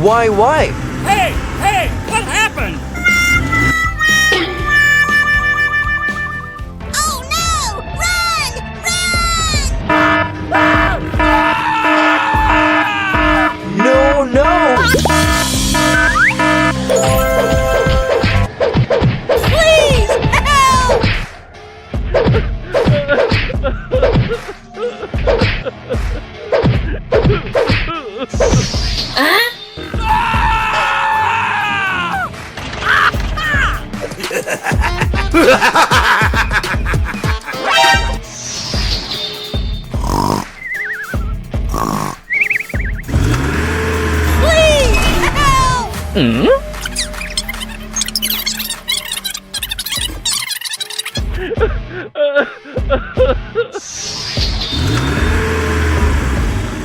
Why? Hey! What happened? Oh no! Run! No! Please help! Please help!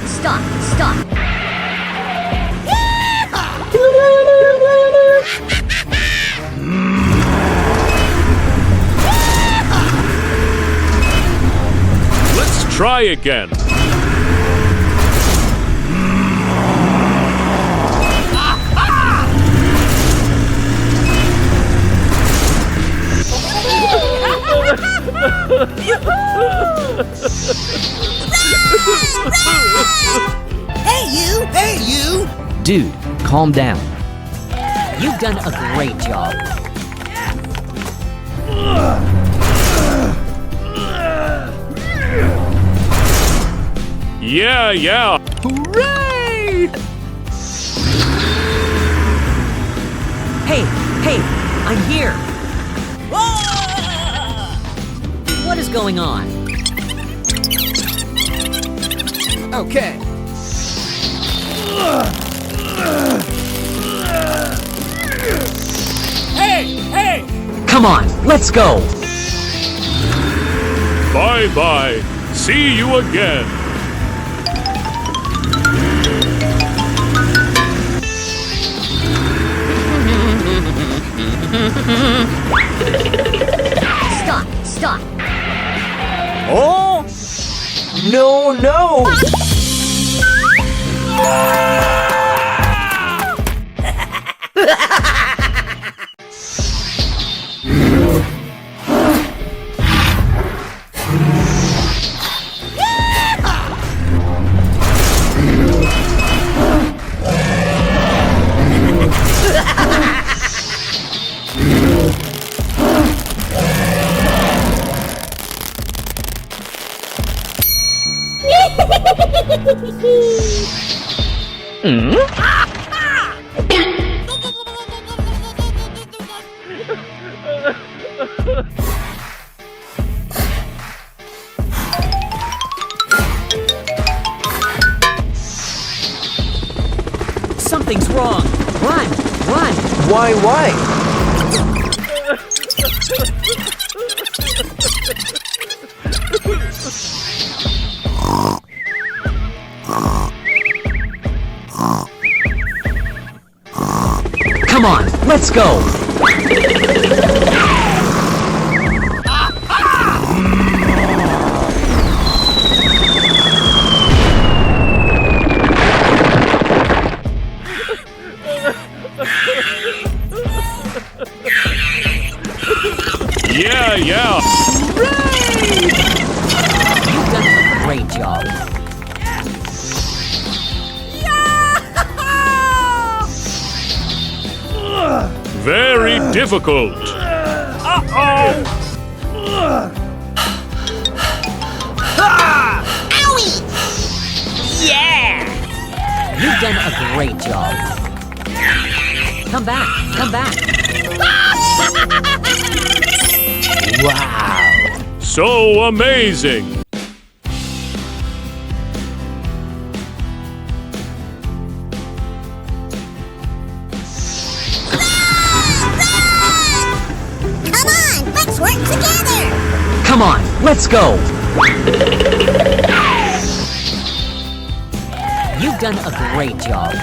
Stop! Let's try again. Hey you! Dude, calm down. You've done a great job. Yeah. Hooray! Hey, I'm here. What is going on? Okay. Hey! Come on, let's go. Bye. See you again. Stop! Oh! No! Something's wrong. Run! Why? Come on, let's go. Yeah. Hooray! You've done a great job. Very difficult. Owie! You've done a great job. Come back. Wow. So amazing. Come on, let's work together! Come on, let's go. You've done a great job.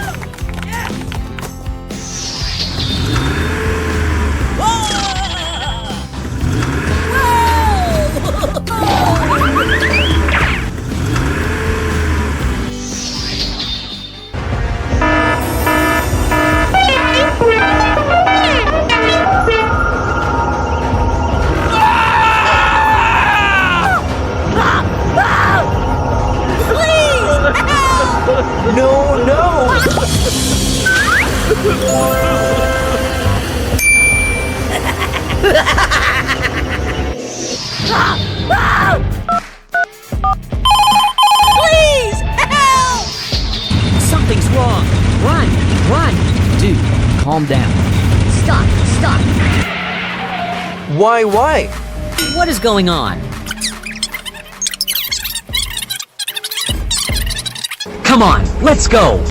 Please, help! Something's wrong. Run, run. Dude, calm down. Stop, stop. Why? What is going on? Come on, let's go.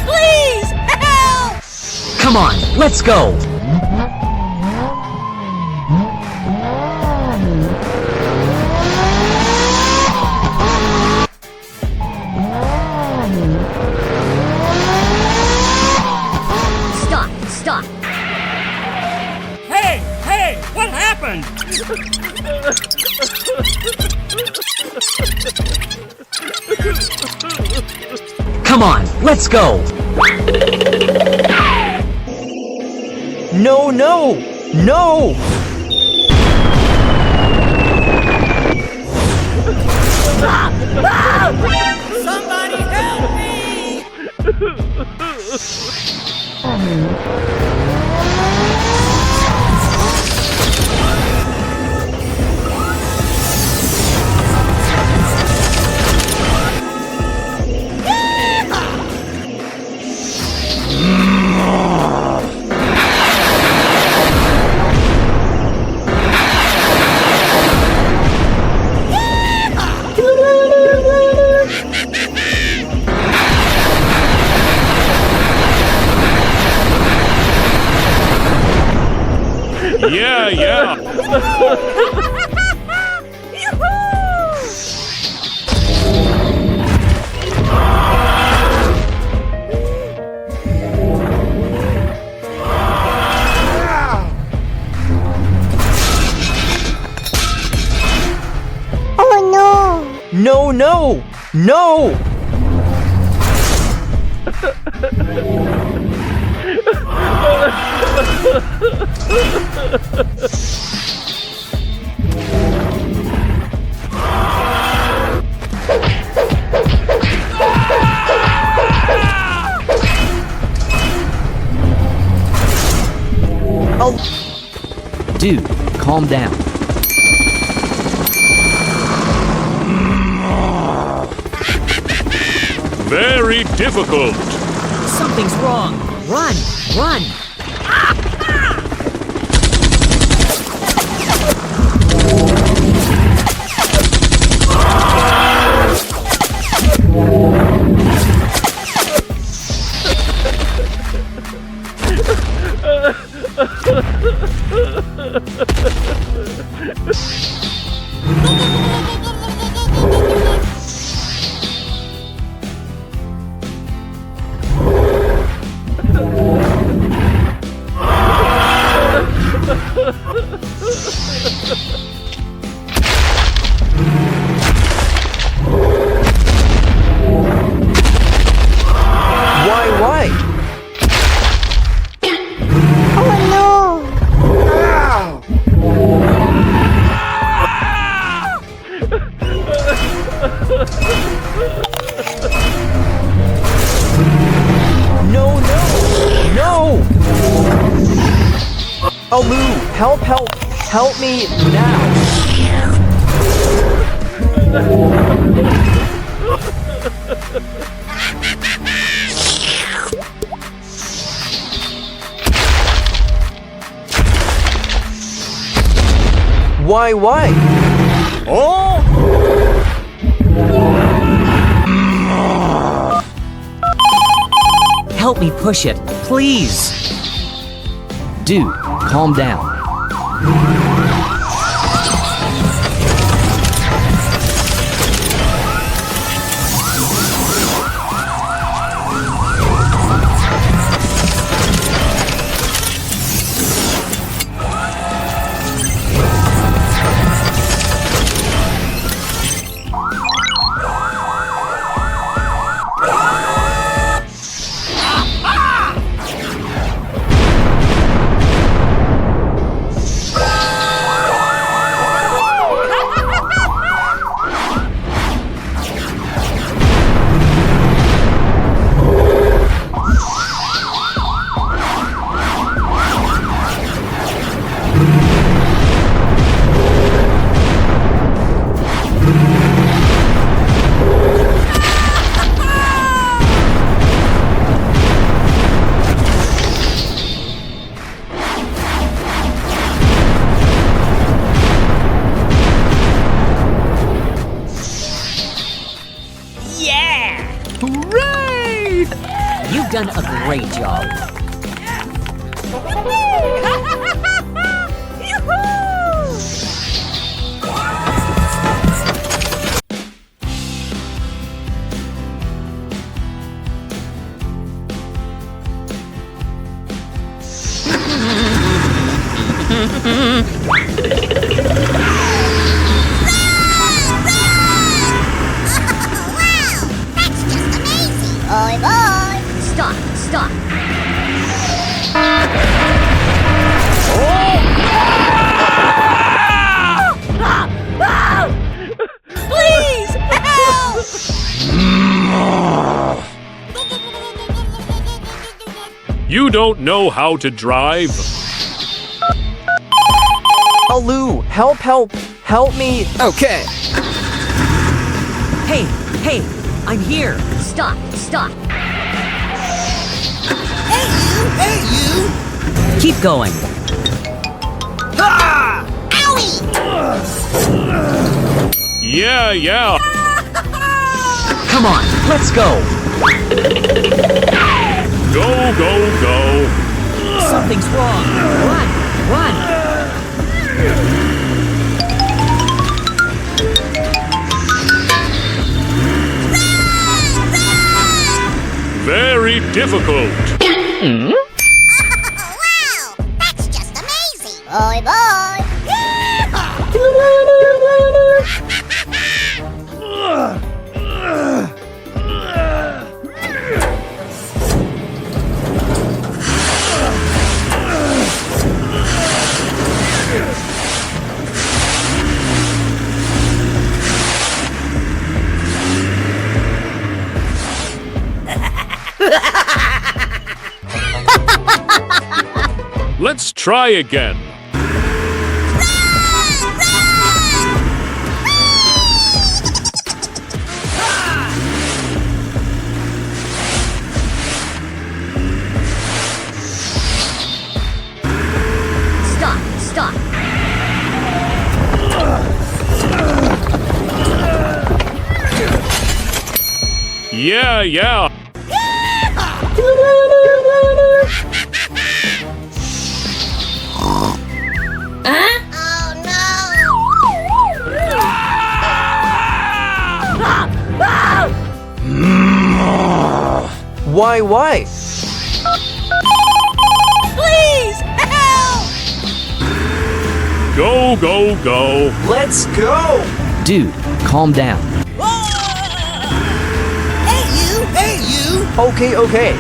Please, help! Come on, let's go. Stop, stop. Hey, hey, what happened? Come on, let's go. No! Somebody help me! Yeah. Oh no! No! Dude, calm down. Very difficult. Something's wrong. Run, run. Why? Oh No! Alu, help me now! Why? Oh! Help me push it, please. Dude, calm down. You've done a great job. Boy, boy! Stop! Please, help! You don't know how to drive? Alu, help me. Okay. Hey, I'm here. Stop! Hey, you! Keep going. Owie! Yeah. Come on, let's go. Go. Something's wrong. Run. Very difficult. Wow! That's just amazing! Boy, boy! Let's try again. Stop! Yeah. Why? Please, help! Go. Let's go. Dude, calm down. Hey, you! Okay.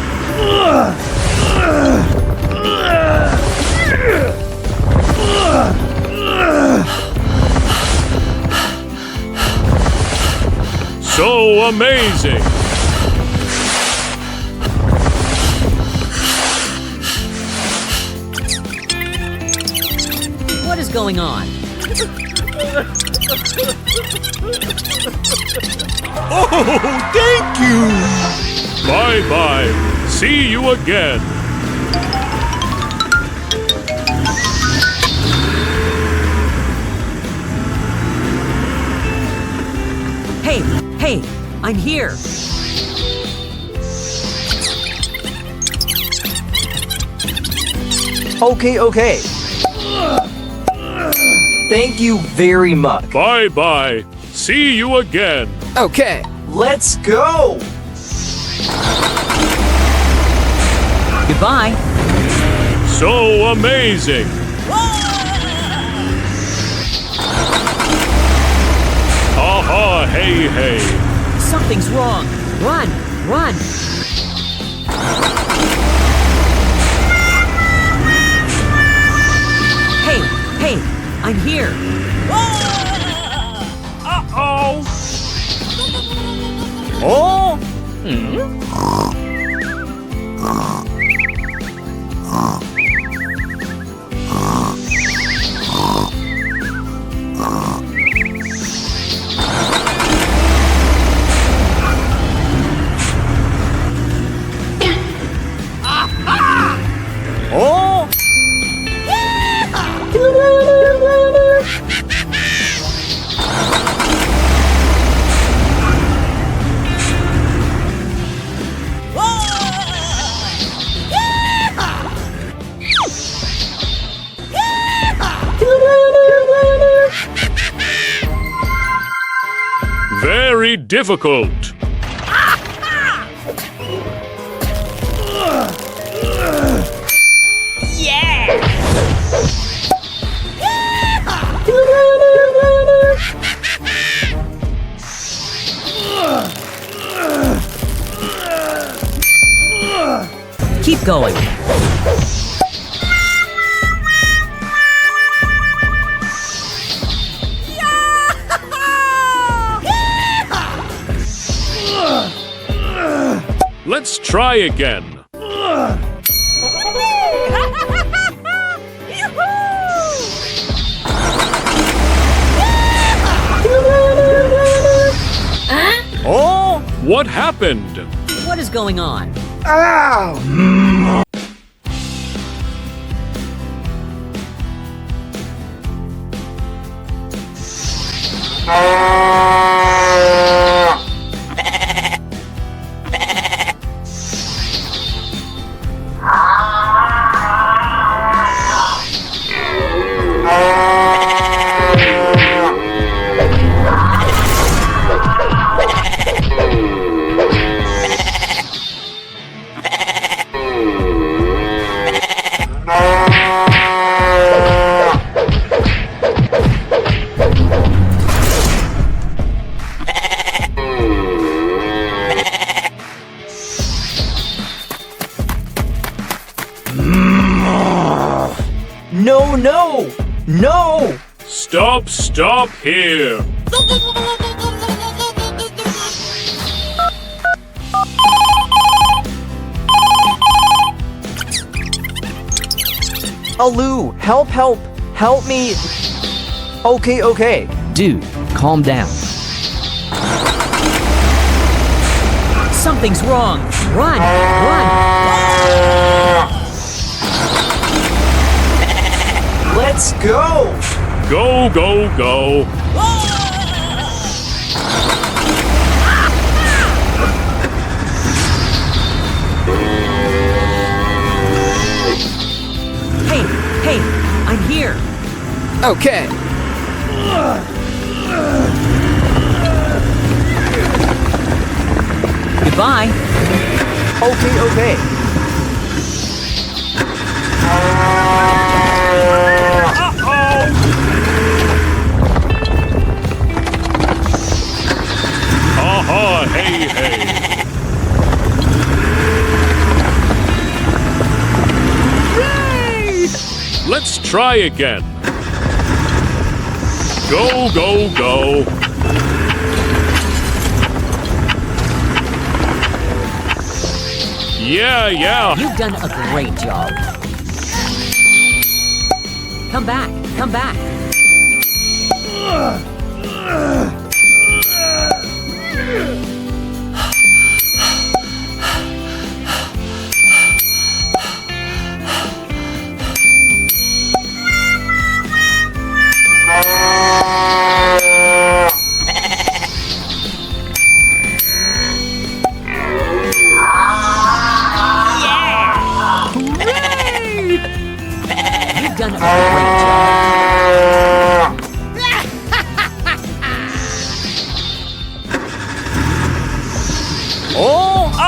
So amazing. What is going on? Oh, thank you. Bye. See you again. Hey, I'm here. Okay, okay. Thank you very much. Bye-bye. See you again. Okay, let's go. Goodbye. So amazing. Ha-ha, hey, hey. Something's wrong. Run, run. Hey, hey, I'm here. Uh-oh. Oh? Oh? Very difficult. Keep going. Let's try again. Oh? What happened? What is going on? Ow! No, no! No! Stop here. Alu, help, help! Help me! Okay, okay. Dude, calm down. Something's wrong. Run, run. Let's go! Go, go, go. Hey, hey, I'm here. Okay. Goodbye. Okay, okay. Ha-ha, hey, hey. Let's try again. Go, go, go. Yeah. You've done a great job. Come back, come back.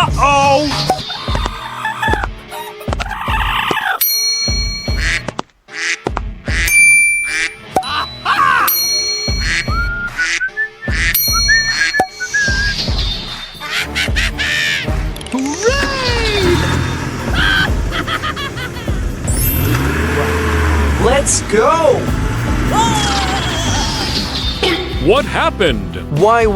Uh-oh! Let's go! What happened? Why?